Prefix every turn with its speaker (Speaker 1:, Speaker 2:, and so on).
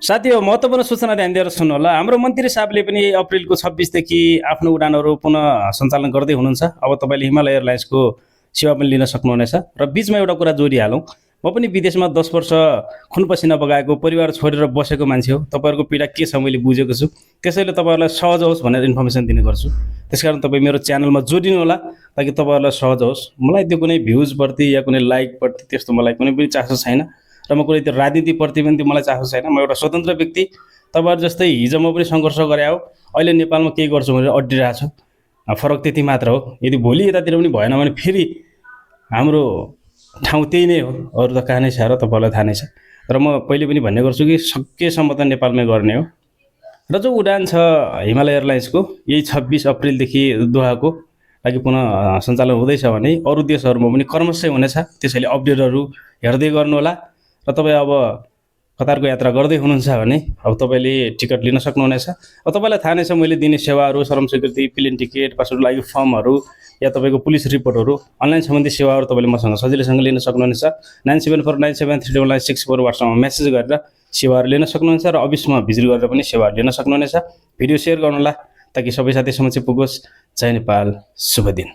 Speaker 1: साथी हो महत्त्वपूर्ण सूचना ध्यान दिएर सुन्नु होला। हाम्रो मन्त्री साहबले पनि अप्रिलको 26 देखि आफ्नो उडानहरू पुनः सञ्चालन गर्दै हुनुहुन्छ। अब तपाईँले हिमालय एयरलाइन्सको सेवा पनि लिन सक्नुहुनेछ। र बिचमा एउटा कुरा जोडिहालौँ, म पनि विदेशमा 10 वर्ष खुन पसिना बगाएको परिवार छोडेर बसेको मान्छे हो। तपाईँहरूको पीडा के छ मैले बुझेको छु। त्यसैले तपाईँहरूलाई सहज होस् भनेर इन्फर्मेसन दिने गर्छु। त्यसकारण तपाईँ मेरो च्यानलमा जोडिनु होला ताकि तपाईँहरूलाई सहज होस्। मलाई त्यो कुनै भ्युजप्रति या कुनै लाइकप्रति त्यस्तो मलाई कुनै पनि चासो छैन र म कुनै त्यो राजनीतिप्रति पनि त्यो मलाई चासो छैन। म एउटा स्वतन्त्र व्यक्ति, तपाईँहरू जस्तै हिजो म पनि सङ्घर्ष गरे हो, अहिले नेपालमा केही गर्छु भनेर अड्डिरहेको छु। फरक त्यति मात्र हो। यदि भोलि यतातिर पनि भएन भने फेरि हाम्रो ठाउँ त्यही नै हो। अरू त कहाँ नै छ र तपाईँहरूलाई थाहा नै छ। र म पहिले पनि भन्ने गर्छु कि सकेसम्म त नेपालमै गर्ने हो। र जो उडान छ हिमालय एयरलाइन्सको यही 26 अप्रिलदेखि दोहाको लागि पुनः सञ्चालन हुँदैछ भने अरू देशहरूमा पनि क्रमशः हुनेछ। त्यसैले अपडेटहरू हेर्दै गर्नुहोला। र तपाईँ अब कतारको यात्रा गर्दै हुनुहुन्छ भने अब तपाईँले टिकट लिन सक्नुहुनेछ। अब तपाईँलाई थाहा नै छ मैले दिने सेवाहरू, श्रम स्वीकृति, प्लेन टिकट, पासपोर्ट लागि फर्महरू या तपाईँको पुलिस रिपोर्टहरू, अनलाइन सम्बन्धी सेवाहरू तपाईँले मसँग सजिलैसँग लिन सक्नुहुनेछ। 9749739164 वाट्सएपमा मेसेज गरेर सेवाहरू लिन सक्नुहुनेछ र अफिसमा भिजिट गरेर पनि सेवाहरू लिन सक्नुहुनेछ। भिडियो सेयर गर्नुहोला ताकि सबै साथी समक्ष पुगोस्। जय नेपाल, शुभ दिन।